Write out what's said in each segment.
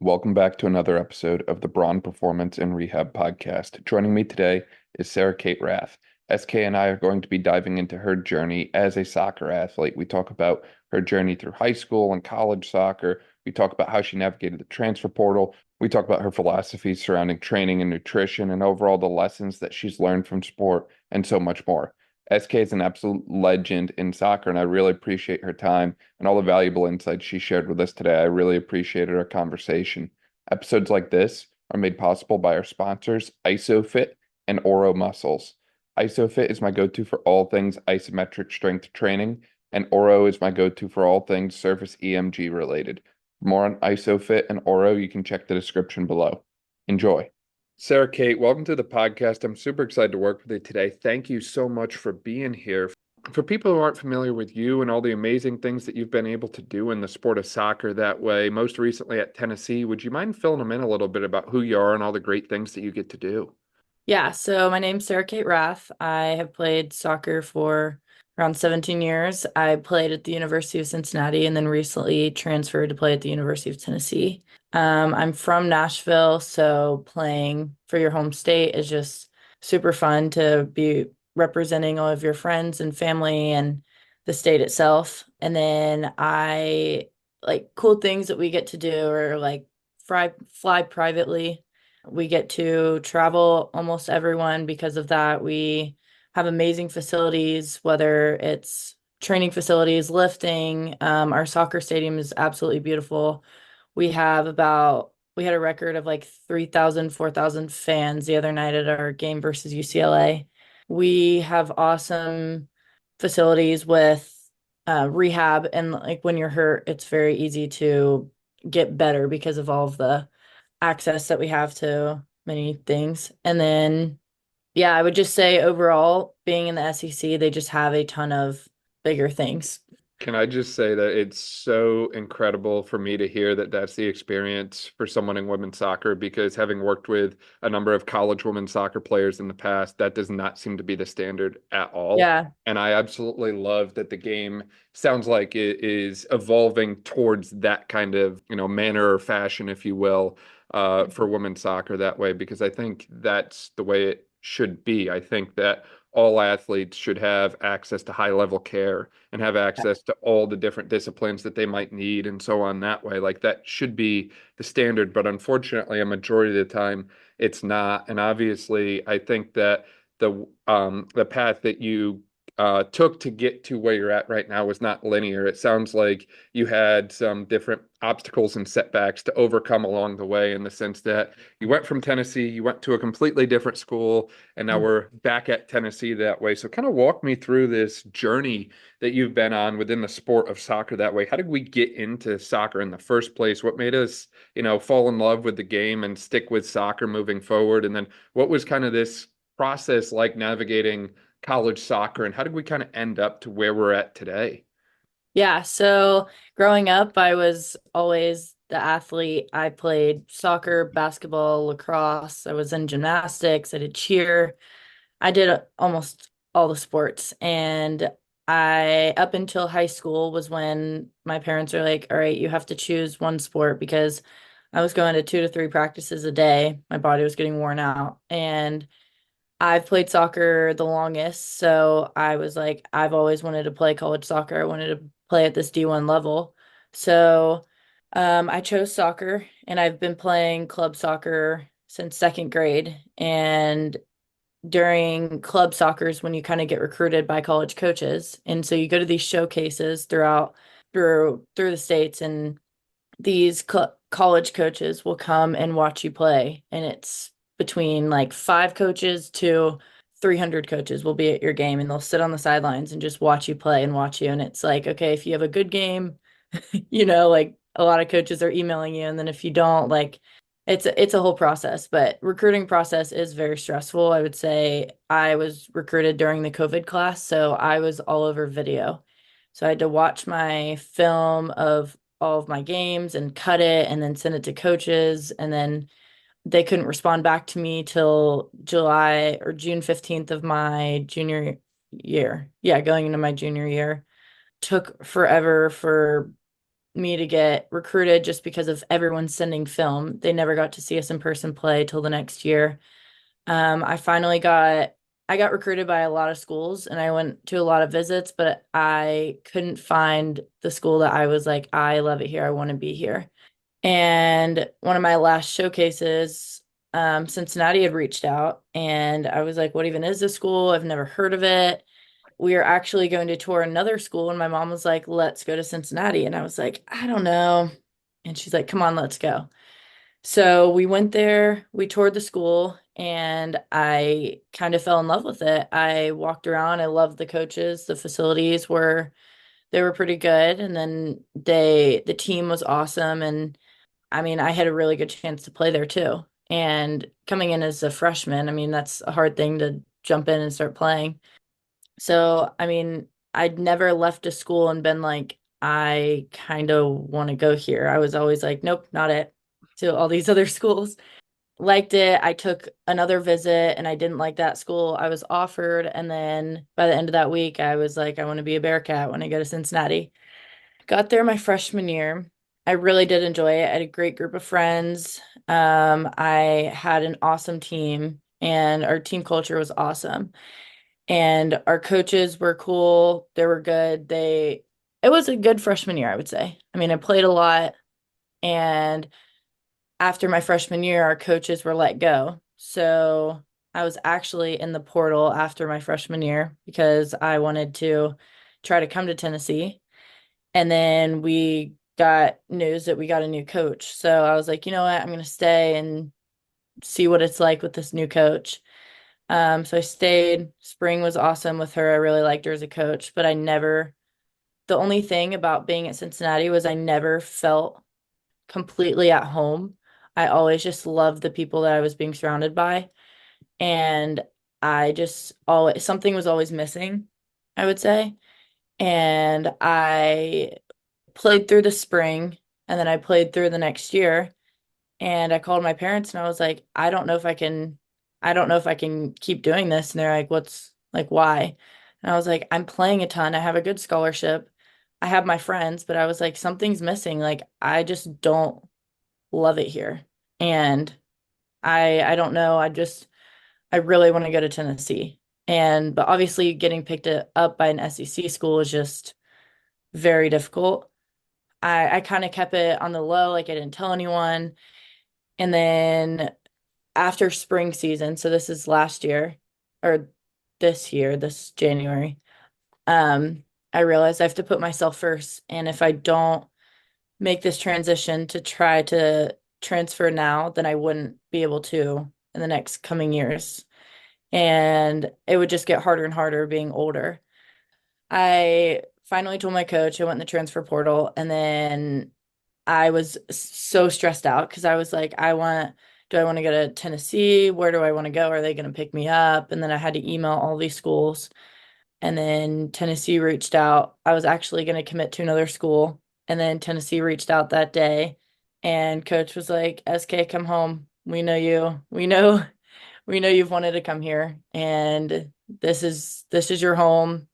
Welcome back to another episode of the Braun Performance and Rehab Podcast. Joining me today is Sarah Kate Rath. SK and I are going to be diving into her journey as a soccer athlete. We talk about her journey through high school and college soccer. We talk about how she navigated the transfer portal. We talk about her philosophies surrounding training and nutrition and overall the lessons that she's learned from sport and so much more. SK is an absolute legend in soccer, and I really appreciate her time and all the valuable insights she shared with us today. I really appreciated our conversation. Episodes like this are made possible by our sponsors, ISOFIT and Oro Muscles. ISOFIT is my go-to for all things isometric strength training, and Oro is my go-to for all things surface EMG related. For more on ISOFIT and Oro, you can check the description below. Enjoy. Sarah Kate, welcome to the podcast. I'm super excited to work with you today. Thank you so much for being here. For people who aren't familiar with you and all the amazing things that you've been able to do in the sport of soccer that way, most recently at Tennessee, would you mind filling them in a little bit about who you are and all the great things that you get to do? Yeah, so my name's Sarah Kate Rath. I have played soccer for around 17 years. I played at the University of Cincinnati and then recently transferred to play at the University of Tennessee. I'm from Nashville, so playing for your home state is just super fun to be representing all of your friends and family and the state itself. And then I like cool things that we get to do or like fly privately. We get to travel almost everyone because of that. We have amazing facilities, whether it's training facilities, lifting. Our soccer stadium is absolutely beautiful. We had a record of like 3,000, 4,000 fans the other night at our game versus UCLA. We have awesome facilities with rehab, and like when you're hurt, it's very easy to get better because of all of the access that we have to many things. And then, yeah, I would just say overall, being in the SEC, they just have a ton of bigger things. Can I just say that it's so incredible for me to hear that that's the experience for someone in women's soccer, because having worked with a number of college women's soccer players in the past, that does not seem to be the standard at all. Yeah. And I absolutely love that the game sounds like it is evolving towards that kind of, manner or fashion, if you will, for women's soccer that way, because I think that's the way it should be. I think that all athletes should have access to high level care and have access to all the different disciplines that they might need and so on that way. Like that should be the standard, but unfortunately, a majority of the time it's not. And obviously, I think that the path that you took to get to where you're at right now was not linear. It sounds like you had some different obstacles and setbacks to overcome along the way, in the sense that you went from Tennessee, you went to a completely different school, and now we're back at Tennessee that way. So kind of walk me through this journey that you've been on within the sport of soccer that way. How did we get into soccer in the first place? What made us, fall in love with the game and stick with soccer moving forward? And then what was kind of this process like navigating college soccer, and how did we kind of end up to where we're at today? Yeah, so growing up, I was always the athlete. I played soccer, basketball, lacrosse. I was in gymnastics. I did cheer. I did almost all the sports. And up until high school was when my parents were like, all right, you have to choose one sport because I was going to 2 to 3 practices a day. My body was getting worn out. And I've played soccer the longest. So I was like, I've always wanted to play college soccer. I wanted to play at this D1 level. So I chose soccer and I've been playing club soccer since second grade. And during club soccer is when you kind of get recruited by college coaches. And so you go to these showcases through the states, and these college coaches will come and watch you play. And it's between like 5 coaches to 300 coaches will be at your game, and they'll sit on the sidelines and just watch you play and watch you. And it's like, okay, if you have a good game, like a lot of coaches are emailing you. And then if you don't, like it's a whole process, but recruiting process is very stressful. I would say I was recruited during the COVID class, so I was all over video. So I had to watch my film of all of my games and cut it and then send it to coaches. And then they couldn't respond back to me till July or June 15th of my junior year. Yeah, going into my junior year. Took forever for me to get recruited just because of everyone sending film. They never got to see us in person play till the next year. I finally I got recruited by a lot of schools and I went to a lot of visits, but I couldn't find the school that I was like, I love it here. I want to be here. And one of my last showcases, Cincinnati had reached out and I was like, what even is this school? I've never heard of it. We are actually going to tour another school. And my mom was like, let's go to Cincinnati. And I was like, I don't know. And she's like, come on, let's go. So we went there, we toured the school, and I kind of fell in love with it. I walked around, I loved the coaches, the facilities were they were pretty good, and then the team was awesome, and I mean, I had a really good chance to play there too. And coming in as a freshman, I mean, that's a hard thing to jump in and start playing. So, I mean, I'd never left a school and been like, I kind of want to go here. I was always like, nope, not it, to all these other schools. Liked it. I took another visit and I didn't like that school. I was offered, and then by the end of that week, I was like, I want to be a Bearcat when I go to Cincinnati. Got there my freshman year. I really did enjoy it. I had a great group of friends. I had an awesome team, and our team culture was awesome. And our coaches were cool. They were good. It was a good freshman year, I would say. I mean, I played a lot, and after my freshman year, our coaches were let go. So I was actually in the portal after my freshman year because I wanted to try to come to Tennessee. And then we got news that we got a new coach. So I was like, you know what? I'm going to stay and see what it's like with this new coach. So I stayed. Spring was awesome with her. I really liked her as a coach, but the only thing about being at Cincinnati was I never felt completely at home. I always just loved the people that I was being surrounded by. And I just always, something was always missing, I would say. And I played through the spring and then I played through the next year. And I called my parents and I was like, I don't know if I can keep doing this. And they're like, why? And I was like, I'm playing a ton. I have a good scholarship. I have my friends, but I was like, something's missing. Like, I just don't love it here. And I don't know. I really want to go to Tennessee. And but obviously getting picked up by an SEC school is just very difficult. I kind of kept it on the low, like I didn't tell anyone. And then after spring season, so this is last year or this year, this January, I realized I have to put myself first. And if I don't make this transition to try to transfer now, then I wouldn't be able to in the next coming years. And it would just get harder and harder being older. I finally told my coach I went in the transfer portal, and then I was so stressed out because I was like, do I want to go to Tennessee? Where do I want to go? Are they going to pick me up? And then I had to email all these schools. And then Tennessee reached out. I was actually going to commit to another school. And then Tennessee reached out that day. And coach was like, SK, come home. We know you. We know you've wanted to come here. And this is your home.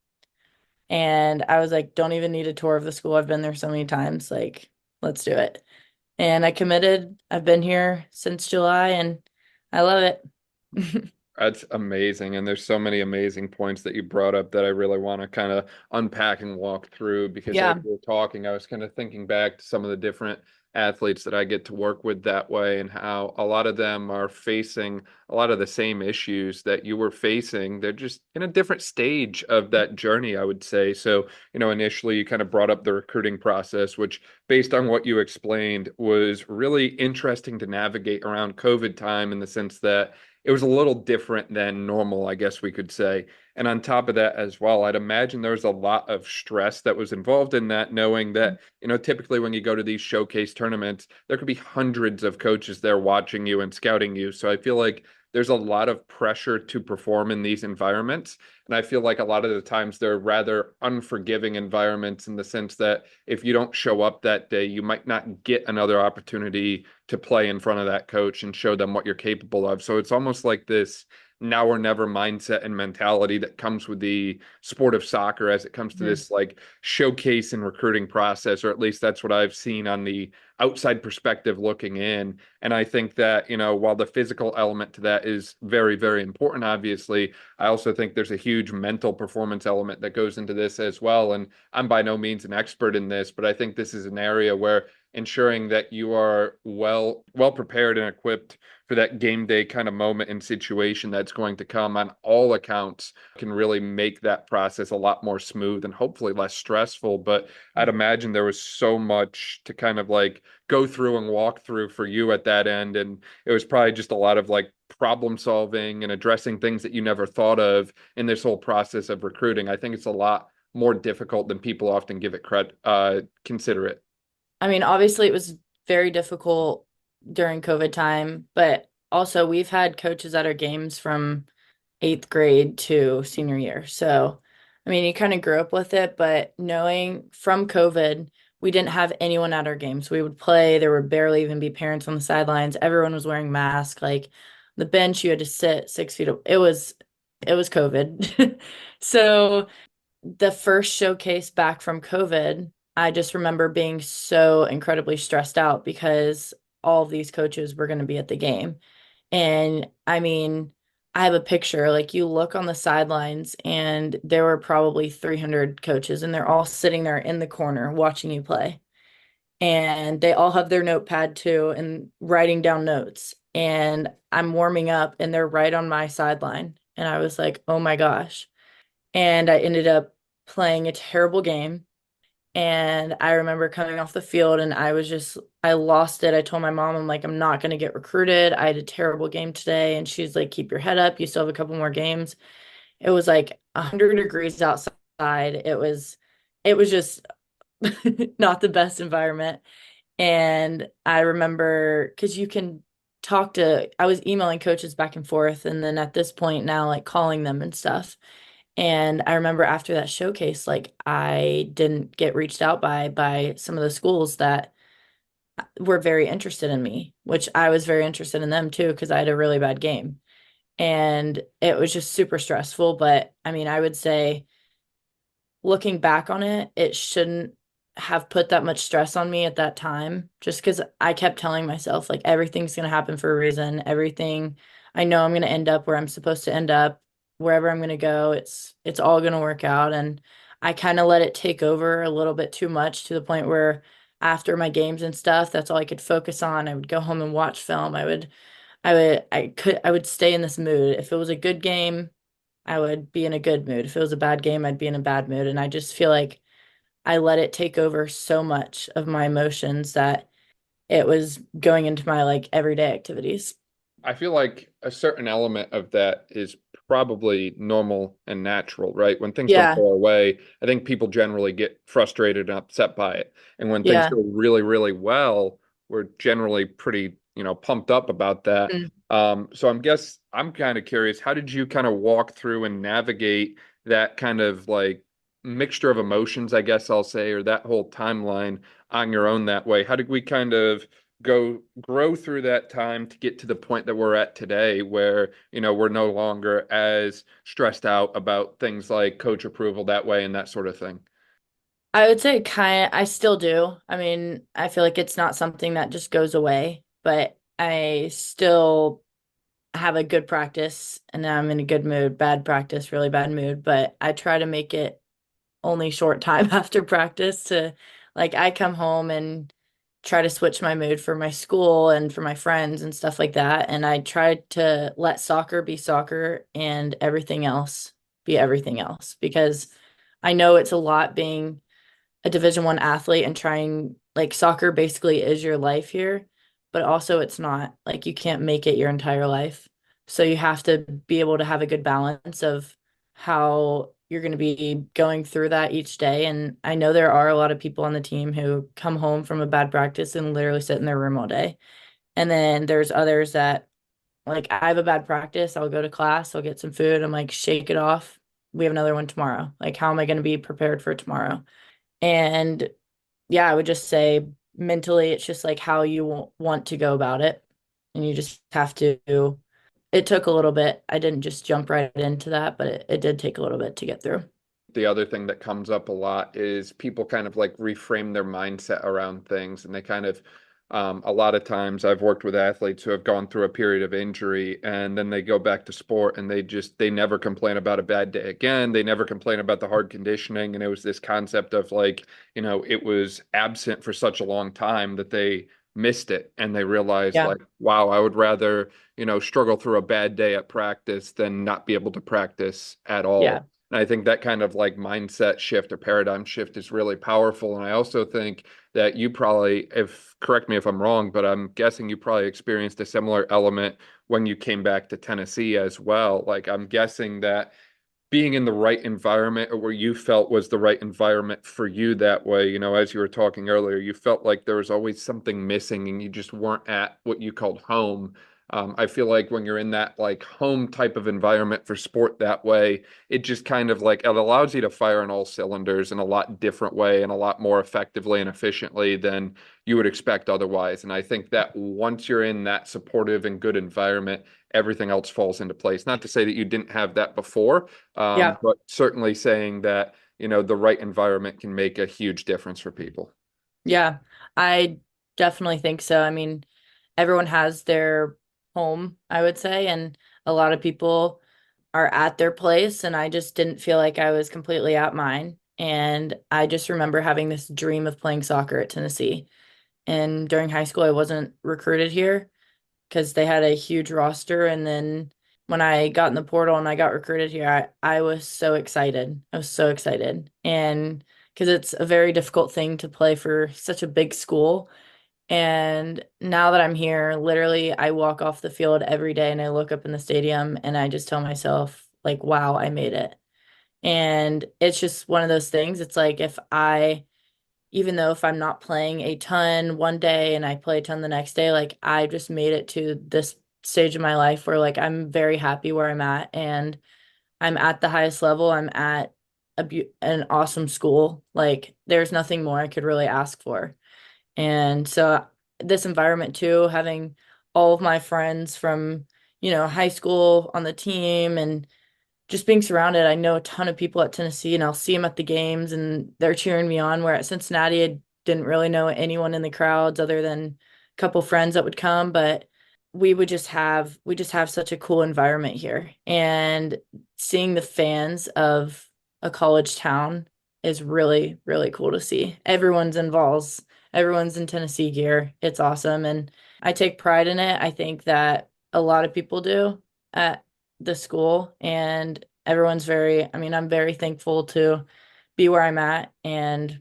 And I was like, don't even need a tour of the school. I've been there so many times. Like, let's do it. And I committed. I've been here since July and I love it. That's amazing. And there's so many amazing points that you brought up that I really want to kind of unpack and walk through because as Yeah. we were talking, I was kind of thinking back to some of the different athletes that I get to work with that way and how a lot of them are facing a lot of the same issues that you were facing. They're just in a different stage of that journey, I would say. So, initially you kind of brought up the recruiting process, which based on what you explained was really interesting to navigate around COVID time in the sense that it was a little different than normal, I guess we could say. And on top of that as well, I'd imagine there was a lot of stress that was involved in that, knowing that, typically when you go to these showcase tournaments, there could be hundreds of coaches there watching you and scouting you. So I feel like there's a lot of pressure to perform in these environments. And I feel like a lot of the times they're rather unforgiving environments in the sense that if you don't show up that day, you might not get another opportunity to play in front of that coach and show them what you're capable of. So it's almost like this now or never mindset and mentality that comes with the sport of soccer as it comes to Mhm. this like showcase and recruiting process, or at least that's what I've seen on the outside perspective looking in. And I think that, while the physical element to that is very, very important, obviously, I also think there's a huge mental performance element that goes into this as well. And I'm by no means an expert in this, but I think this is an area where ensuring that you are well prepared and equipped for that game day kind of moment and situation that's going to come on all accounts can really make that process a lot more smooth and hopefully less stressful. But I'd imagine there was so much to kind of like go through and walk through for you at that end. And it was probably just a lot of like problem solving and addressing things that you never thought of in this whole process of recruiting. I think it's a lot more difficult than people often give it credit, consider it. I mean, obviously it was very difficult during COVID time, but also we've had coaches at our games from eighth grade to senior year. So, I mean, you kind of grew up with it, but knowing from COVID, we didn't have anyone at our games. We would play, there would barely even be parents on the sidelines. Everyone was wearing masks. Like the bench, you had to sit 6 feet. It was COVID. So the first showcase back from COVID, I just remember being so incredibly stressed out because all of these coaches were going to be at the game. And I mean, I have a picture, like you look on the sidelines and there were probably 300 coaches and they're all sitting there in the corner watching you play. And they all have their notepad too and writing down notes. And I'm warming up and they're right on my sideline. And I was like, oh my gosh. And I ended up playing a terrible game. And I remember coming off the field and I lost it. I told my mom, I'm like, I'm not going to get recruited. I had a terrible game today. And she's like, keep your head up. You still have a couple more games. It was like 100 degrees outside. It was just not the best environment. And I remember because I was emailing coaches back and forth. And then at this point now, like calling them and stuff. And I remember after that showcase, like I didn't get reached out by some of the schools that were very interested in me, which I was very interested in them too, because I had a really bad game. And it was just super stressful. But I mean, I would say looking back on it, it shouldn't have put that much stress on me at that time, just because I kept telling myself, like, everything's going to happen for a reason. Everything, I know I'm going to end up where I'm supposed to end up, wherever I'm going to go, it's all going to work out. And I kind of let it take over a little bit too much to the point where after my games and stuff, that's all I could focus on. I would go home and watch film. I would stay in this mood. If it was a good game, I would be in a good mood. If it was a bad game, I'd be in a bad mood. And I just feel like I let it take over so much of my emotions that it was going into my like everyday activities. I feel like a certain element of that is probably normal and natural, right? When things don't Yeah, go our way, I think people generally get frustrated and upset by it. And when things yeah. go really, really well, we're generally pretty, pumped up about that. Mm. So I'm kind of curious, how did you kind of walk through and navigate that kind of like mixture of emotions, I guess I'll say, or that whole timeline on your own that way? How did we kind of go grow through that time to get to the point that we're at today where we're no longer as stressed out about things like coach approval that way and that sort of thing? I would say I still do. I mean, I feel like it's not something that just goes away, but I still have a good practice and now I'm in a good mood, bad practice, really bad mood, but I try to make it only short time after practice to like I come home and try to switch my mood for my school and for my friends and stuff like that. And I try to let soccer be soccer and everything else be everything else because I know it's a lot being a Division 1 athlete and trying like soccer basically is your life here, but also it's not like you can't make it your entire life. So you have to be able to have a good balance of how you're going to be going through that each day. And I know there are a lot of people on the team who come home from a bad practice and literally sit in their room all day. And then there's others that like I have a bad practice, I'll go to class, I'll get some food, I'm like shake it off. We have another one tomorrow. Like how am I going to be prepared for tomorrow? And yeah, I would just say mentally, it's just like how you want to go about it. And you just have to, it took a little bit. I didn't just jump right into that, but it did take a little bit to get through. The other thing that comes up a lot is people kind of like reframe their mindset around things, and they kind of a lot of times I've worked with athletes who have gone through a period of injury and then they go back to sport and they never complain about a bad day again. They never complain about the hard conditioning. And it was this concept of like, it was absent for such a long time that they missed it and they realized Yeah. like, wow, I would rather, struggle through a bad day at practice than not be able to practice at Yeah. all. And I think that kind of like mindset shift or paradigm shift is really powerful. And I also think that you probably, if correct me if I'm wrong, but I'm guessing you probably experienced a similar element when you came back to Tennessee as well. Like I'm guessing that being in the right environment or where you felt was the right environment for you that way, as you were talking earlier, you felt like there was always something missing and you just weren't at what you called home. I feel like when you're in that like home type of environment for sport that way, it just kind of like it allows you to fire on all cylinders in a lot different way and a lot more effectively and efficiently than you would expect otherwise. And I think that once you're in that supportive and good environment, everything else falls into place. Not to say that you didn't have that before, Yeah. but certainly saying that, the right environment can make a huge difference for people. Yeah. I definitely think so. I mean, everyone has their home, I would say, and a lot of people are at their place, and I just didn't feel like I was completely at mine. And I just remember having this dream of playing soccer at Tennessee. And during high school, I wasn't recruited here because they had a huge roster. And then when I got in the portal and I got recruited here, I was so excited. I was so excited. And because it's a very difficult thing to play for such a big school. And now that I'm here, literally, I walk off the field every day and I look up in the stadium and I just tell myself, like, wow, I made it. And it's just one of those things. It's like even though if I'm not playing a ton one day and I play a ton the next day, like I just made it to this stage of my life where like I'm very happy where I'm at and I'm at the highest level. I'm at an awesome school. Like there's nothing more I could really ask for. And so this environment too, having all of my friends from, high school on the team and just being surrounded, I know a ton of people at Tennessee and I'll see them at the games and they're cheering me on. Where at Cincinnati, I didn't really know anyone in the crowds other than a couple friends that would come, but we just have such a cool environment here. And seeing the fans of a college town is really, really cool to see. Everyone's in Vols, everyone's in Tennessee gear. It's awesome. And I take pride in it. I think that a lot of people do at the school and I mean, I'm very thankful to be where I'm at and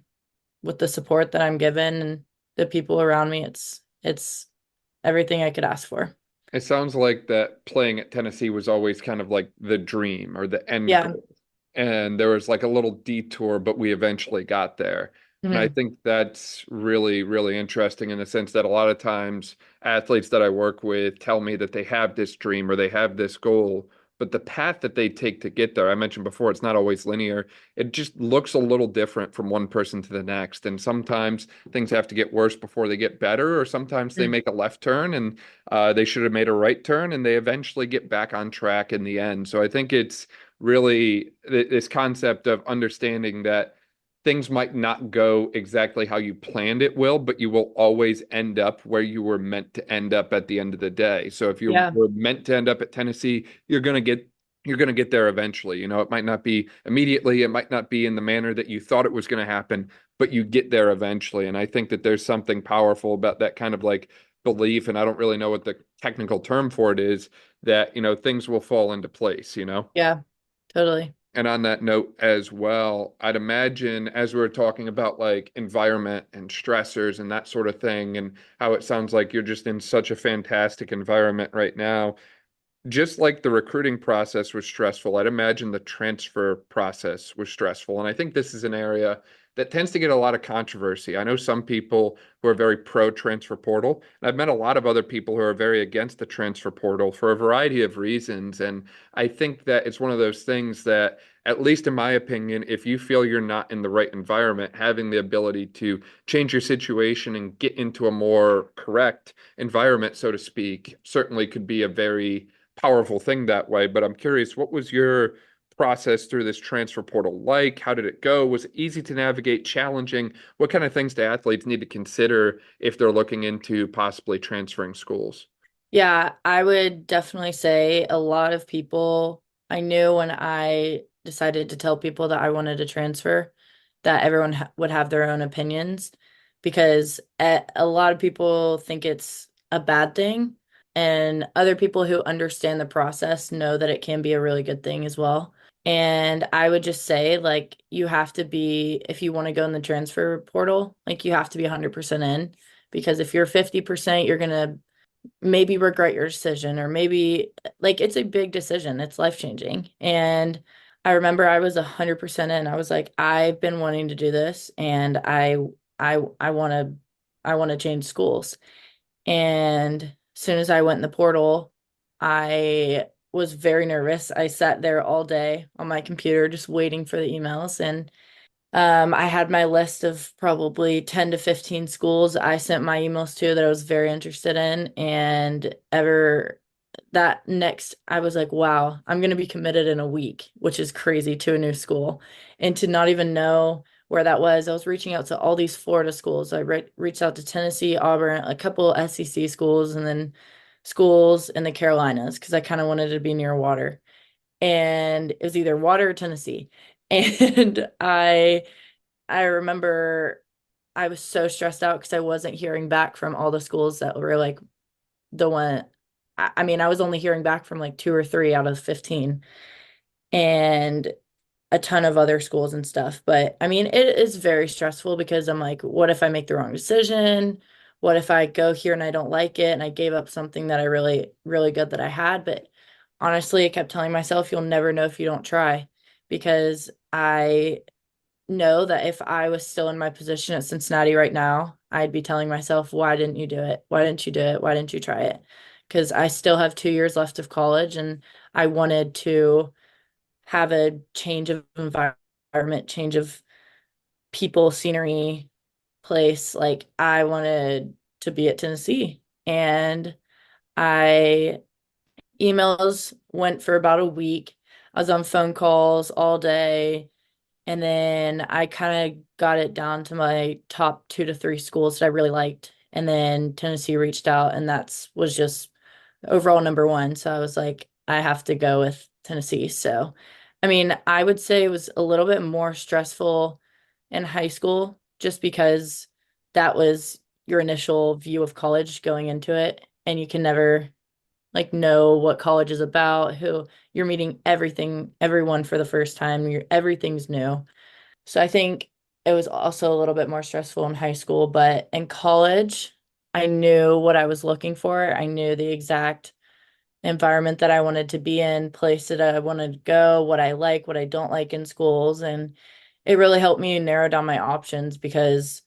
with the support that I'm given and the people around me, it's everything I could ask for. It sounds like that playing at Tennessee was always kind of like the dream or the end Yeah. goal. And there was like a little detour, but we eventually got there. And I Mhm. think that's really, really interesting in the sense that a lot of times athletes that I work with tell me that they have this dream or they have this goal, but the path that they take to get there, I mentioned before, it's not always linear. It just looks a little different from one person to the next. And sometimes things have to get worse before they get better, or sometimes they Mm. make a left turn and they should have made a right turn and they eventually get back on track in the end. So I think it's really this concept of understanding that things might not go exactly how you planned it will, but you will always end up where you were meant to end up at the end of the day. So if you Yeah. were meant to end up at Tennessee, you're going to get there eventually. It might not be immediately, it might not be in the manner that you thought it was going to happen, but you get there eventually. And I think that there's something powerful about that kind of like belief, and I don't really know what the technical term for it is, that, things will fall into place. Yeah. Totally. And on that note as well, I'd imagine as we are talking about like environment and stressors and that sort of thing, and how it sounds like you're just in such a fantastic environment right now, just like the recruiting process was stressful, I'd imagine the transfer process was stressful. And I think this is an area that tends to get a lot of controversy. I know some people who are very pro transfer portal, and I've met a lot of other people who are very against the transfer portal for a variety of reasons. And I think that it's one of those things that, at least in my opinion, if you feel you're not in the right environment, having the ability to change your situation and get into a more correct environment, so to speak, certainly could be a very powerful thing that way. But I'm curious, what was your process through this transfer portal like? How did it go? Was it easy to navigate, challenging? What kind of things do athletes need to consider if they're looking into possibly transferring schools? Yeah, I would definitely say a lot of people, I knew when I decided to tell people that I wanted to transfer, that everyone ha would have their own opinions because a lot of people think it's a bad thing, and other people who understand the process know that it can be a really good thing as well. And I would just say, like, you have to be, if you want to go in the transfer portal, like, you have to be 100% in because if you're 50%, you're gonna maybe regret your decision, or maybe like it's a big decision. It's life-changing. And I remember I was 100% in. I was like, I've been wanting to do this and I want to change schools. And as soon as I went in the portal, I was very nervous. I sat there all day on my computer just waiting for the emails, and I had my list of probably 10 to 15 schools I sent my emails to that I was very interested in. And ever that next, I was like, wow, I'm going to be committed in a week, which is crazy to a new school. And to not even know where that was, I was reaching out to all these Florida schools. I reached out to Tennessee, Auburn, a couple SEC schools, and then schools in the Carolinas because I kind of wanted to be near water. And it was either water or Tennessee. And I remember I was so stressed out because I wasn't hearing back from all the schools that were like the one. I mean, I was only hearing back from like two or three out of 15 and a ton of other schools and stuff. But I mean, it is very stressful because I'm like, what if I make the wrong decision? What if I go here and I don't like it and I gave up something that I really, really good that I had? But honestly, I kept telling myself, you'll never know if you don't try because I know that if I was still in my position at Cincinnati right now, I'd be telling myself, why didn't you do it? Why didn't you do it? Why didn't you try it? Because I still have 2 years left of college and I wanted to have a change of environment, change of people, scenery, place. Like I wanted to be at Tennessee. And I emails went for about a week. I was on phone calls all day. And then I kind of got it down to my top 2 to 3 schools that I really liked. And then Tennessee reached out, and that's was just overall number one. So I was like, I have to go with Tennessee. So, I mean, I would say it was a little bit more stressful in high school just because that was your initial view of college going into it. And you can never like know what college is about, who you're meeting everyone for the first time. Everything's new. So I think it was also a little bit more stressful in high school, but in college, I knew what I was looking for. I knew the exact environment that I wanted to be in, place that I wanted to go, what I like, what I don't like in schools. And it really helped me narrow down my options because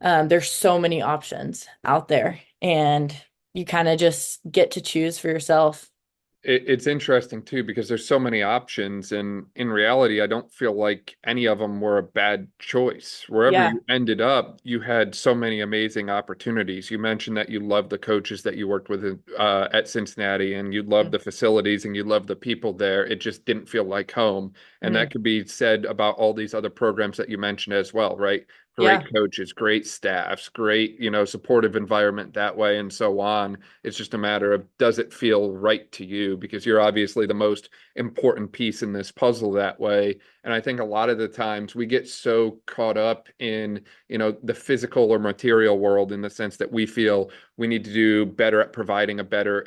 there's so many options out there and you kind of just get to choose for yourself. It's interesting too because there's so many options, and in reality, I don't feel like any of them were a bad choice. Wherever Yeah. you ended up, you had so many amazing opportunities. You mentioned that you loved the coaches that you worked with at Cincinnati, and you loved the facilities and you loved the people there. It just didn't feel like home, and that Mhm. could be said about all these other programs that you mentioned as well, right? Great Yeah. coaches, great staffs, great, supportive environment that way, and so on. It's just a matter of does it feel right to you? Because you're obviously the most important piece in this puzzle that way. And I think a lot of the times we get so caught up in, the physical or material world in the sense that we feel we need to do better at providing a better,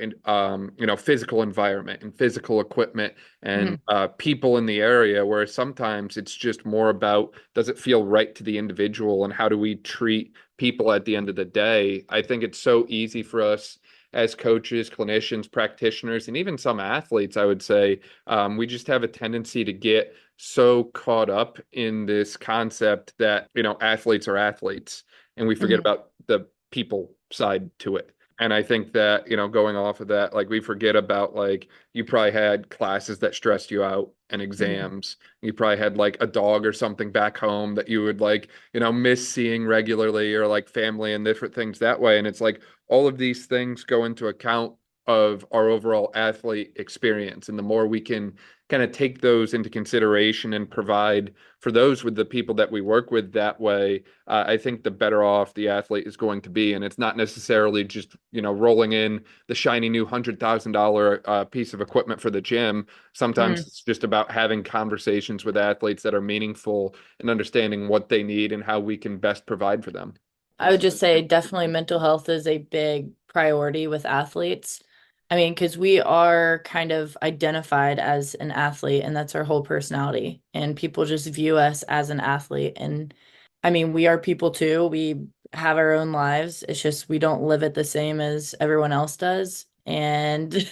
physical environment and physical equipment and Mhm. people in the area, where sometimes it's just more about does it feel right to the individual and how do we treat people at the end of the day. I think it's so easy for us as coaches, clinicians, practitioners, and even some athletes, I would say, we just have a tendency to get so caught up in this concept that, athletes are athletes, and we forget Mhm. about the people side to it. And I think that, going off of that, like we forget about like you probably had classes that stressed you out and Mhm. exams. You probably had like a dog or something back home that you would like, miss seeing regularly or like family and different things that way. And it's like all of these things go into account of our overall athlete experience. And the more we can kind of take those into consideration and provide for those with the people that we work with that way, I think the better off the athlete is going to be. And it's not necessarily just, rolling in the shiny new $100,000 piece of equipment for the gym. Sometimes Mhm. it's just about having conversations with athletes that are meaningful and understanding what they need and how we can best provide for them. I would just say definitely mental health is a big priority with athletes. I mean, because we are kind of identified as an athlete, and that's our whole personality. And people just view us as an athlete. And I mean, we are people too. We have our own lives. It's just we don't live it the same as everyone else does. And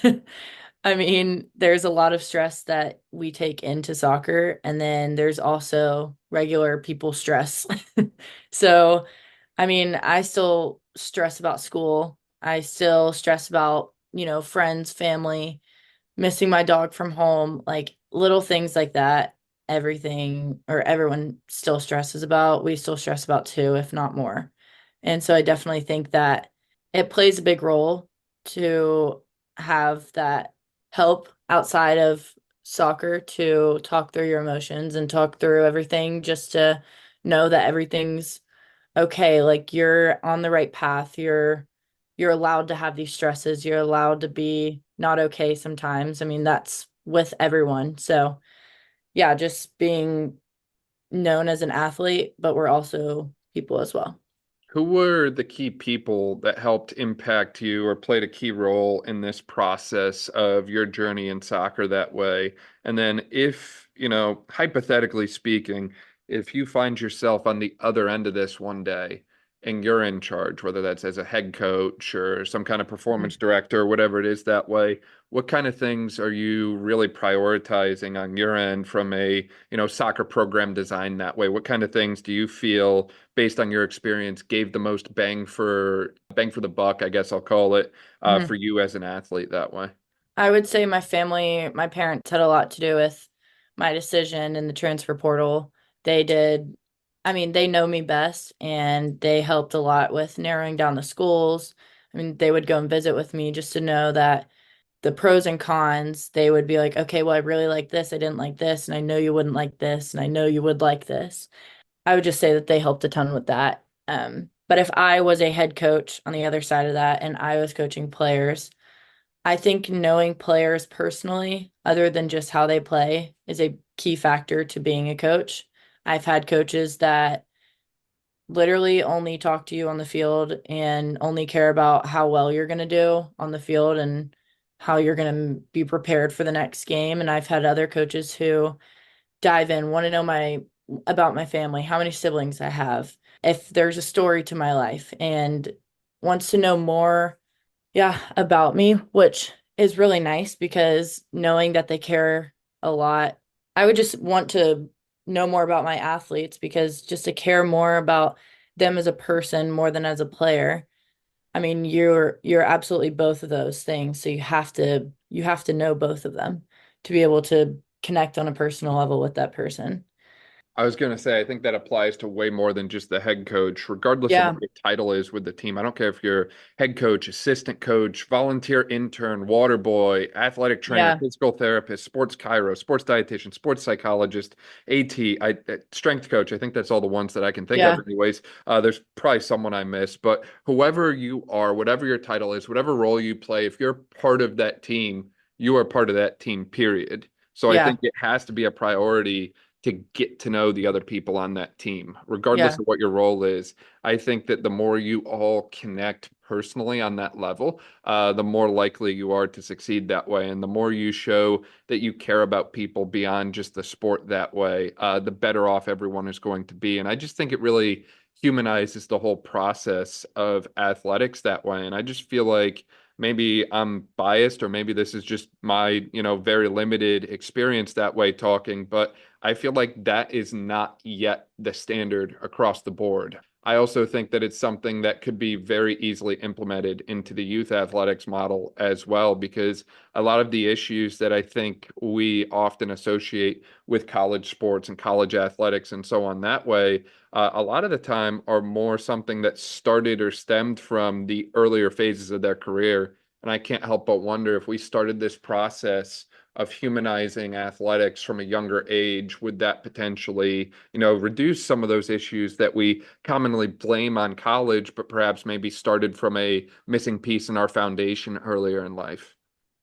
I mean, there's a lot of stress that we take into soccer, and then there's also regular people stress. So, I mean, I still stress about school. I still stress about, friends, family, missing my dog from home, like little things like that. Everything or everyone still stresses about. We still stress about too, if not more. And so I definitely think that it plays a big role to have that help outside of soccer to talk through your emotions and talk through everything just to know that everything's okay, like you're on the right path. You're allowed to have these stresses. You're allowed to be not okay sometimes. I mean, that's with everyone. So, yeah, just being known as an athlete, but we're also people as well. Who were the key people that helped impact you or played a key role in this process of your journey in soccer that way? And then, if, hypothetically speaking, if you find yourself on the other end of this one day and you're in charge, whether that's as a head coach or some kind of performance director, whatever it is that way, what kind of things are you really prioritizing on your end from a, soccer program design that way? What kind of things do you feel, based on your experience, gave the most bang for the buck, I guess I'll call it, for Mhm. you as an athlete that way? I would say my family, my parents had a lot to do with my decision in the transfer portal. They did, I mean, they know me best and they helped a lot with narrowing down the schools. I mean, they would go and visit with me just to know that the pros and cons, they would be like, okay, well, I really like this. I didn't like this. And I know you wouldn't like this. And I know you would like this. I would just say that they helped a ton with that. But if I was a head coach on the other side of that and I was coaching players, I think knowing players personally, other than just how they play, is a key factor to being a coach. I've had coaches that literally only talk to you on the field and only care about how well you're going to do on the field and how you're going to be prepared for the next game. And I've had other coaches who dive in, want to know my about my family, how many siblings I have, if there's a story to my life, and wants to know more, yeah, about me, which is really nice because knowing that they care a lot, I would just want to know more about my athletes because just to care more about them as a person more than as a player. I mean, you're absolutely both of those things. So you have to know both of them to be able to connect on a personal level with that person. I was going to say, I think that applies to way more than just the head coach, regardless of what Yeah, your title is with the team. I don't care if you're head coach, assistant coach, volunteer intern, water boy, athletic trainer, yeah, physical therapist, sports chiro, sports dietitian, sports psychologist, strength coach. I think that's all the ones that I can think of, yeah, anyways. There's probably someone I missed, but whoever you are, whatever your title is, whatever role you play, if you're part of that team, you are part of that team, period. So I yeah, think it has to be a priority to get to know the other people on that team, regardless yeah, of what your role is. I think that the more you all connect personally on that level, the more likely you are to succeed that way. And the more you show that you care about people beyond just the sport that way, the better off everyone is going to be. And I just think it really humanizes the whole process of athletics that way. And I just feel like maybe I'm biased, or maybe this is just my, very limited experience that way talking, but I feel like that is not yet the standard across the board. I also think that it's something that could be very easily implemented into the youth athletics model as well, because a lot of the issues that I think we often associate with college sports and college athletics and so on that way, a lot of the time are more something that started or stemmed from the earlier phases of their career And I can't help but wonder if we started this process of humanizing athletics from a younger age, would that potentially, reduce some of those issues that we commonly blame on college, but perhaps maybe started from a missing piece in our foundation earlier in life?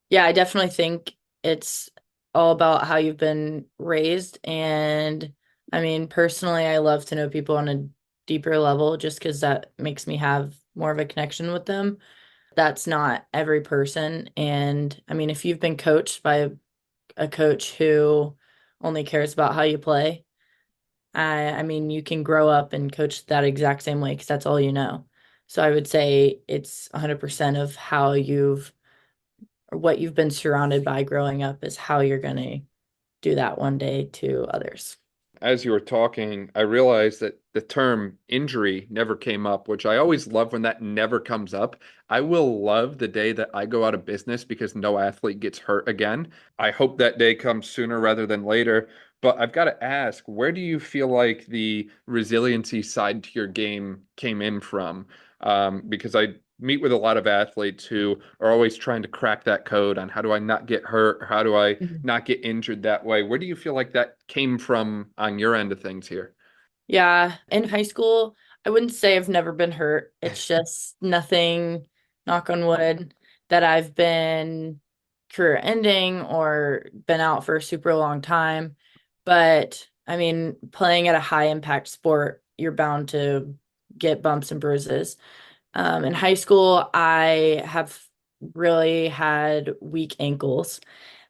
Yeah, I definitely think it's all about how you've been raised. And I mean, personally, I love to know people on a deeper level just because that makes me have more of a connection with them. That's not every person. And I mean, if you've been coached by a coach who only cares about how you play, I mean, you can grow up and coach that exact same way because that's all you know. So I would say it's 100% of how you've or what you've been surrounded by growing up is how you're going to do that one day to others. As you were talking, I realized that the term injury never came up, which I always love when that never comes up. I will love the day that I go out of business because no athlete gets hurt again. I hope that day comes sooner rather than later. But I've got to ask, where do you feel like the resiliency side to your game came in from? Because I meet with a lot of athletes who are always trying to crack that code on how do I not get hurt? Or how do I Mhm. not get injured that way? Where do you feel like that came from on your end of things here? Yeah, in high school, I wouldn't say I've never been hurt. It's just nothing, knock on wood, that I've been career ending or been out for a super long time. But I mean, playing at a high impact sport, you're bound to get bumps and bruises. In high school, I have really had weak ankles.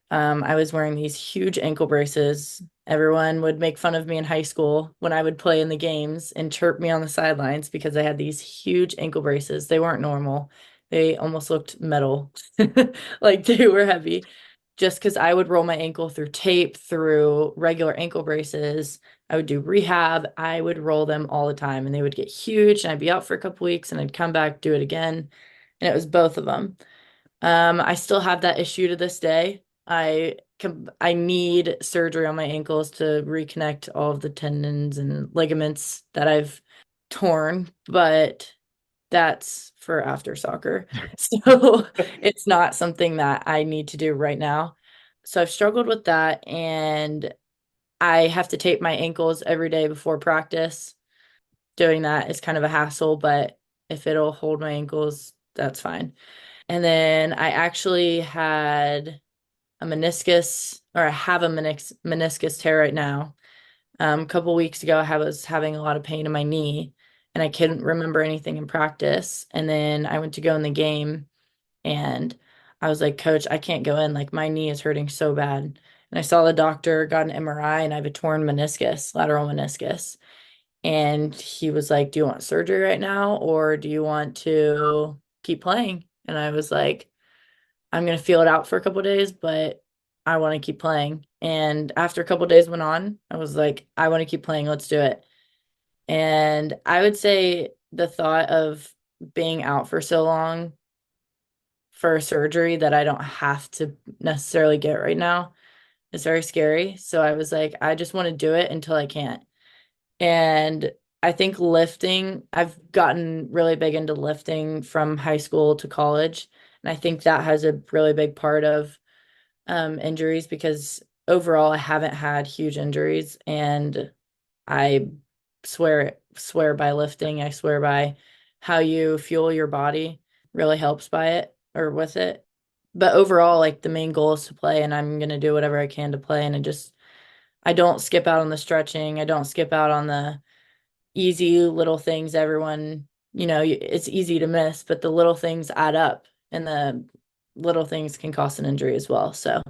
I was wearing these huge ankle braces. Everyone would make fun of me in high school when I would play in the games and chirp me on the sidelines because I had these huge ankle braces. They weren't normal. They almost looked metal, like they were heavy. Just because I would roll my ankle through tape, through regular ankle braces. I would do rehab. I would roll them all the time and they would get huge. And I'd be out for a couple weeks and I'd come back, do it again. And it was both of them. I still have that issue to this day. I need surgery on my ankles to reconnect all of the tendons and ligaments that I've torn, but that's for after soccer. So it's not something that I need to do right now. So I've struggled with that and I have to tape my ankles every day before practice. Doing that is kind of a hassle, but if it'll hold my ankles, that's fine. And then I actually had a meniscus, or I have a meniscus tear right now. A couple weeks ago, I was having a lot of pain in my knee, and I couldn't remember anything in practice. And then I went to go in the game, and I was like, Coach, I can't go in. Like, my knee is hurting so bad. And I saw the doctor, got an MRI, and I have a torn meniscus, lateral meniscus. And he was like, Do you want surgery right now, or do you want to keep playing? And I was like, I'm gonna feel it out for a couple of days, but I want to keep playing. And after a couple of days went on, I was like, I want to keep playing. Let's do it. And I would say the thought of being out for so long for surgery that I don't have to necessarily get right now is very scary. So I was like, I just want to do it until I can't. And I think lifting, I've gotten really big into lifting from high school to college. And I think that has a really big part of injuries because overall I haven't had huge injuries and I swear by lifting. I swear by how you fuel your body really helps by it or with it. But overall, like the main goal is to play and I'm gonna do whatever I can to play and I don't skip out on the stretching. I don't skip out on the easy little things everyone, it's easy to miss, but the little things add up and the little things can cause an injury as well. So,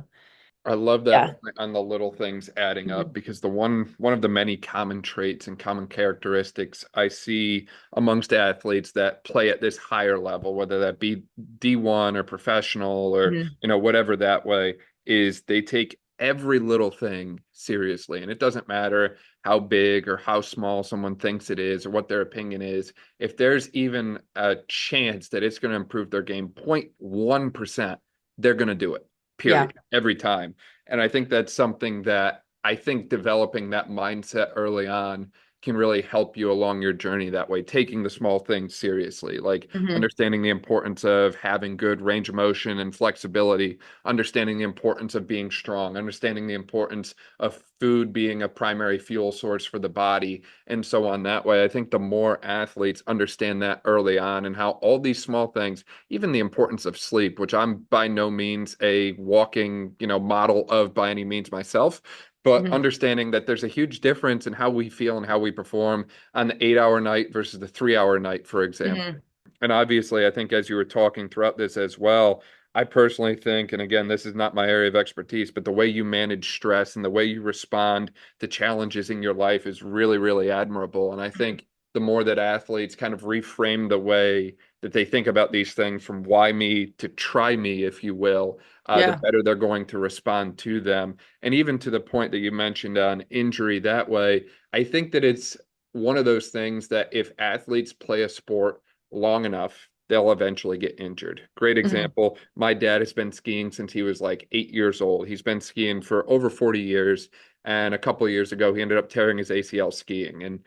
I love that yeah. point on the little things adding up Mhm. because the one of the many common traits and common characteristics I see amongst athletes that play at this higher level, whether that be D1 or professional or Mhm. whatever that way, is they take every little thing seriously. And it doesn't matter how big or how small someone thinks it is or what their opinion is. If there's even a chance that it's going to improve their game 0.1%, they're going to do it, Yeah. period, every time. And I think that's something that I think developing that mindset early on can really help you along your journey that way, taking the small things seriously, like Hmm. understanding the importance of having good range of motion and flexibility, understanding the importance of being strong, understanding the importance of food being a primary fuel source for the body, and so on that way. I think the more athletes understand that early on and how all these small things, even the importance of sleep, which I'm by no means a walking, model of by any means myself, but Hmm. understanding that there's a huge difference in how we feel and how we perform on the 8 hour night versus the 3 hour night, for example. Hmm. And obviously, I think as you were talking throughout this as well, I personally think, and again, this is not my area of expertise, but the way you manage stress and the way you respond to challenges in your life is really, really admirable. And I think the more that athletes kind of reframe the way that they think about these things from why me to try me, if you will, the Yeah. better they're going to respond to them. And even to the point that you mentioned on injury that way, I think that it's one of those things that if athletes play a sport long enough, they'll eventually get injured. Great Hmm. example. My dad has been skiing since he was like 8 years old. He's been skiing for over 40 years. And a couple of years ago, he ended up tearing his ACL skiing. And,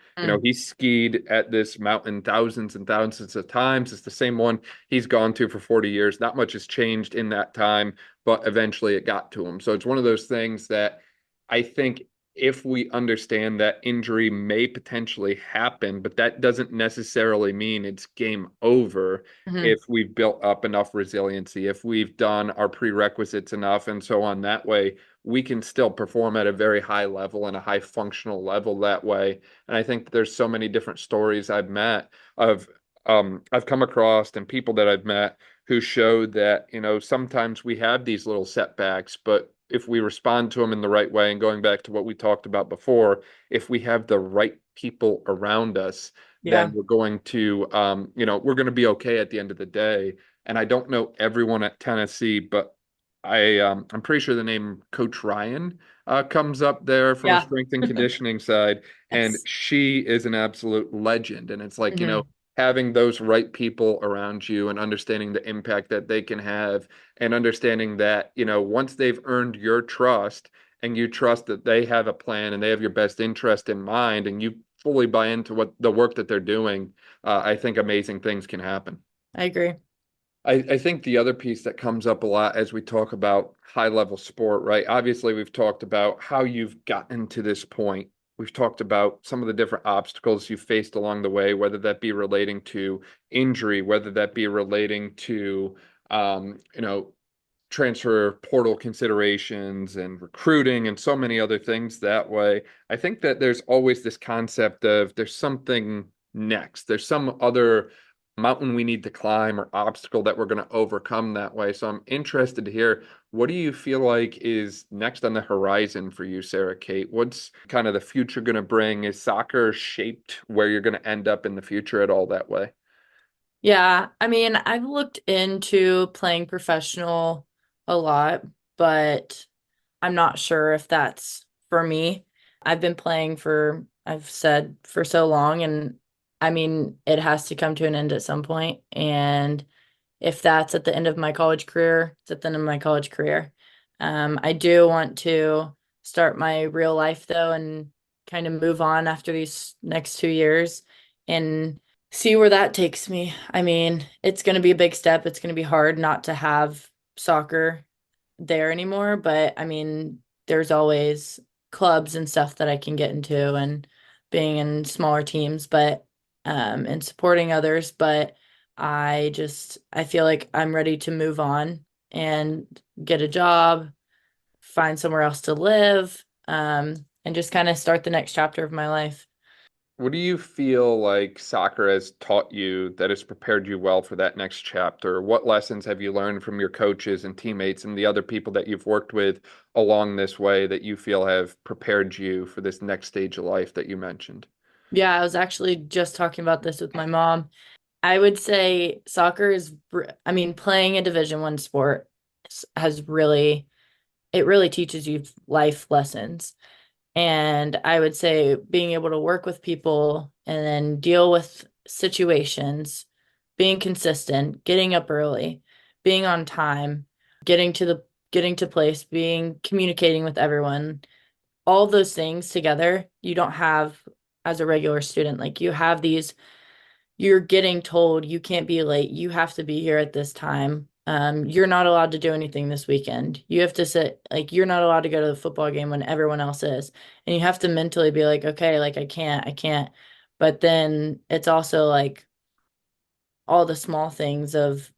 he skied at this mountain thousands and thousands of times. It's the same one he's gone to for 40 years. Not much has changed in that time, but eventually it got to him. So it's one of those things that I think if we understand that injury may potentially happen, but that doesn't necessarily mean it's game over Hmm. if we've built up enough resiliency, if we've done our prerequisites enough, and so on that way, we can still perform at a very high level and a high functional level that way. And I think there's so many different stories I've met of I've come across and people that I've met who showed that, sometimes we have these little setbacks, but if we respond to them in the right way, and going back to what we talked about before, if we have the right people around us, then Yeah. we're going to be okay at the end of the day. And I don't know everyone at Tennessee, but I'm pretty sure the name Coach Ryan comes up there from a Yeah. strength and conditioning side, and Yes. she is an absolute legend. And it's like, Hmm. having those right people around you and understanding the impact that they can have and understanding that, once they've earned your trust and you trust that they have a plan and they have your best interest in mind and you fully buy into what the work that they're doing, I think amazing things can happen. I agree. I think the other piece that comes up a lot as we talk about high level sport, right? Obviously, we've talked about how you've gotten to this point. We've talked about some of the different obstacles you faced along the way, whether that be relating to injury, whether that be relating to, um, you know, transfer portal considerations and recruiting and so many other things that way. I think that there's always this concept of there's something next. There's some other mountain we need to climb or obstacle that we're going to overcome that way. So I'm interested to hear, what do you feel like is next on the horizon for you, Sarah Kate? What's kind of the future going to bring? Is soccer shaped where you're going to end up in the future at all that way? Yeah, I mean, I've looked into playing professional a lot, but I'm not sure if that's for me. I've been playing for, I've said, for so long, and I mean, it has to come to an end at some point. And if that's at the end of my college career, it's at the end of my college career. I do want to start my real life though and kind of move on after these next 2 years and see where that takes me. I mean, it's going to be a big step. It's going to be hard not to have soccer there anymore, but I mean, there's always clubs and stuff that I can get into and being in smaller teams, but and supporting others, but I feel like I'm ready to move on and get a job, find somewhere else to live, and just kind of start the next chapter of my life. What do you feel like soccer has taught you that has prepared you well for that next chapter? What lessons have you learned from your coaches and teammates and the other people that you've worked with along this way that you feel have prepared you for this next stage of life that you mentioned? Yeah, I was actually just talking about this with my mom. I would say soccer is, I mean, playing a Division 1 sport has really, it really teaches you life lessons. And I would say being able to work with people and then deal with situations, being consistent, getting up early, being on time, getting to place, being communicating with everyone, all those things together, you don't have. as a regular student. Like you have these, you're getting told you can't be late. You have to be here at this time. You're not allowed to do anything this weekend. You have to sit, like, you're not allowed to go to the football game when everyone else is. And you have to mentally be like, okay, like, I can't. But then it's also like all the small things of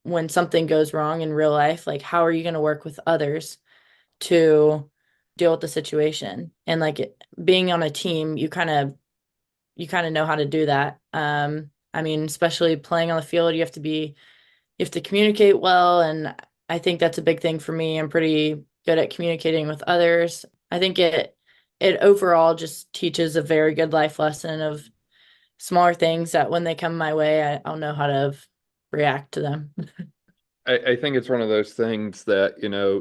when something goes wrong in real life, like, how are you going to work with others to deal with the situation? And like being on a team, you kind of know how to do that. I mean, especially playing on the field, you have to communicate well, and I think that's a big thing for me. I'm pretty good at communicating with others. I think it overall just teaches a very good life lesson of smaller things that when they come my way, I'll know how to react to them. I think it's one of those things that,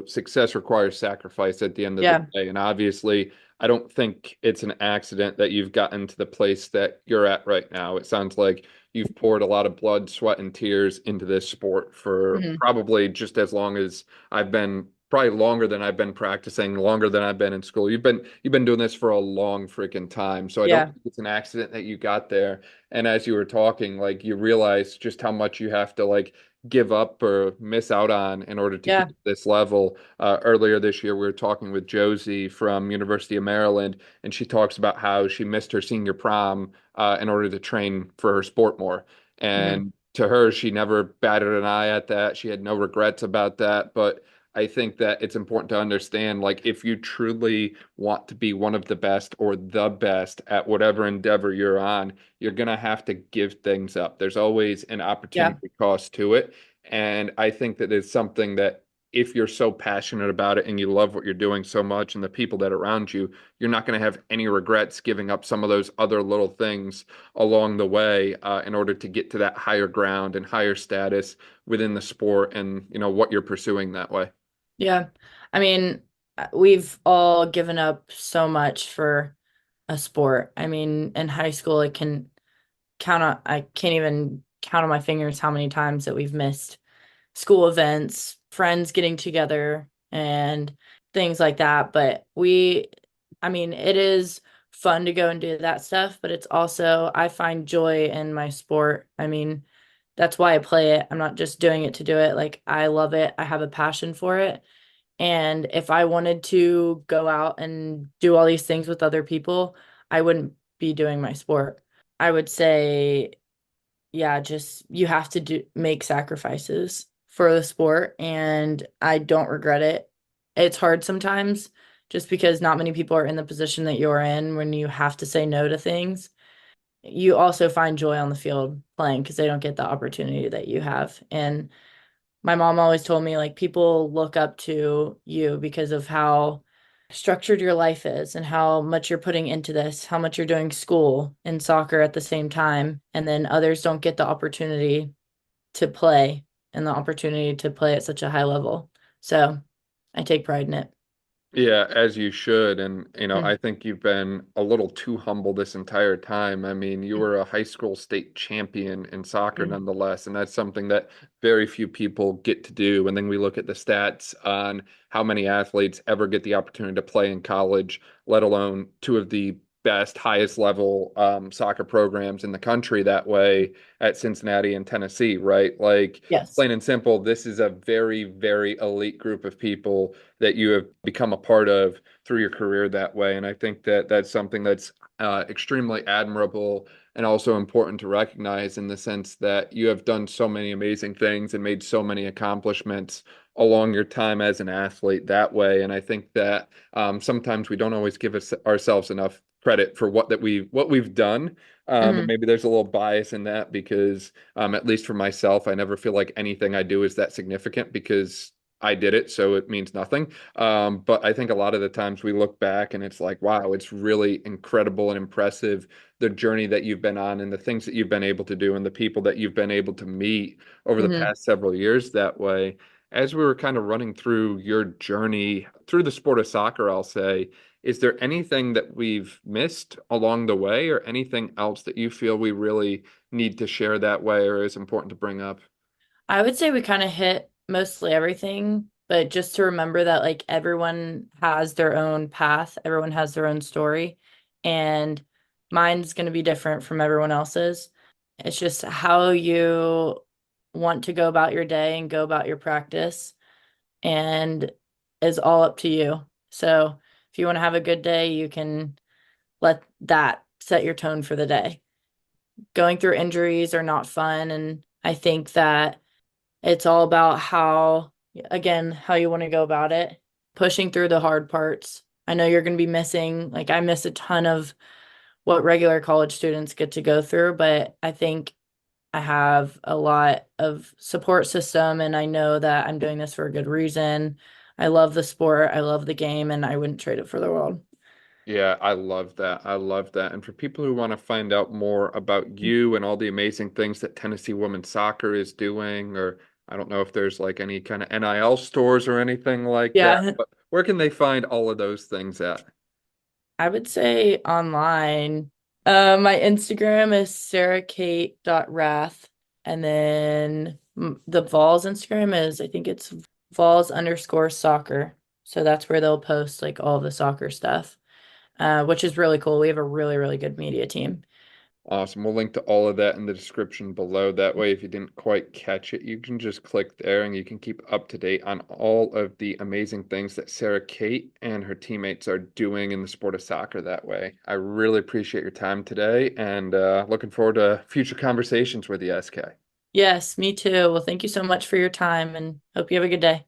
success requires sacrifice at the end of the Yeah. day. And obviously, I don't think it's an accident that you've gotten to the place that you're at right now. It sounds like you've poured a lot of blood, sweat, and tears into this sport for Hmm. probably just as long as I've been, probably longer than I've been practicing, longer than I've been in school. You've been doing this for a long freaking time. So I don't Yeah. think it's an accident that you got there. And as you were talking, like you realize just how much you have to like give up or miss out on in order to get Yeah. to this level. Earlier this year, we were talking with Josie from University of Maryland, and she talks about how she missed her senior prom in order to train for her sport more. Hmm. And to her, she never batted an eye at that. She had no regrets about that. But I think that it's important to understand, like, if you truly want to be one of the best or the best at whatever endeavor you're on, you're going to have to give things up. There's always an Yeah. opportunity cost to it. And I think that it's something that if you're so passionate about it and you love what you're doing so much and the people that are around you, you're not going to have any regrets giving up some of those other little things along the way in order to get to that higher ground and higher status within the sport and, what you're pursuing that way. Yeah. I mean, we've all given up so much for a sport. I mean, in high school, I can't even count on my fingers how many times that we've missed school events, friends getting together, and things like that. I mean, it is fun to go and do that stuff, but it's also, I find joy in my sport. I mean, that's why I play it. I'm not just doing it to do it. Like, I love it. I have a passion for it. And if I wanted to go out and do all these things with other people, I wouldn't be doing my sport. I would say, yeah, just you have to make sacrifices for the sport, and I don't regret it. It's hard sometimes just because not many people are in the position that you're in when you have to say no to things. You also find joy on the field playing because they don't get the opportunity that you have. And my mom always told me like people look up to you because of how structured your life is and how much you're putting into this, how much you're doing school and soccer at the same time. And then others don't get the opportunity to play and the opportunity to play at such a high level. So I take pride in it. Yeah, as you should. And, Mm. I think you've been a little too humble this entire time. I mean, you were a high school state champion in soccer Mm. nonetheless, and that's something that very few people get to do. And then we look at the stats on how many athletes ever get the opportunity to play in college, let alone two of the best, highest level soccer programs in the country that way at Cincinnati and Tennessee, right? Like, Yes. plain and simple, this is a very, very elite group of people that you have become a part of through your career that way. And I think that that's something that's extremely admirable and also important to recognize in the sense that you have done so many amazing things and made so many accomplishments along your time as an athlete that way. And I think that sometimes we don't always give ourselves enough credit for what we've done. And Hmm. maybe there's a little bias in that because at least for myself, I never feel like anything I do is that significant because I did it, so it means nothing. But I think a lot of the times we look back and it's like, wow, it's really incredible and impressive the journey that you've been on and the things that you've been able to do and the people that you've been able to meet over the Hmm. past several years that way. As we were kind of running through your journey through the sport of soccer, I'll say, is there anything that we've missed along the way or anything else that you feel we really need to share that way or is important to bring up? I would say we kind of hit mostly everything, but just to remember that like everyone has their own path, everyone has their own story. And Mine's going to be different from everyone else's. It's just how you want to go about your day and go about your practice, and is all up to you. So if you want to have a good day, you can let that set your tone for the day. Going through injuries are not fun, and I think that it's all about how, again, how you want to go about it, pushing through the hard parts. I know you're going to be missing, like, I miss a ton of what regular college students get to go through, but I think I have a lot of support system, and I know that I'm doing this for a good reason. I love the sport, I love the game, and I wouldn't trade it for the world. Yeah, I love that. I love that. And for people who want to find out more about you and all the amazing things that Tennessee women's soccer is doing, or I don't know if there's like any kind of NIL stores or anything like that, Yeah, but where can they find all of those things at? I would say online. My Instagram is sarahkate.rath. And then the Vols Instagram is, I think it's Vols_soccer. So that's where they'll post like all the soccer stuff, which is really cool. We have a really, really good media team. Awesome. We'll link to all of that in the description below. That way, if you didn't quite catch it, you can just click there and you can keep up to date on all of the amazing things that Sarah Kate and her teammates are doing in the sport of soccer that way. I really appreciate your time today and looking forward to future conversations with you, SK. Yes, me too. Well, thank you so much for your time and hope you have a good day.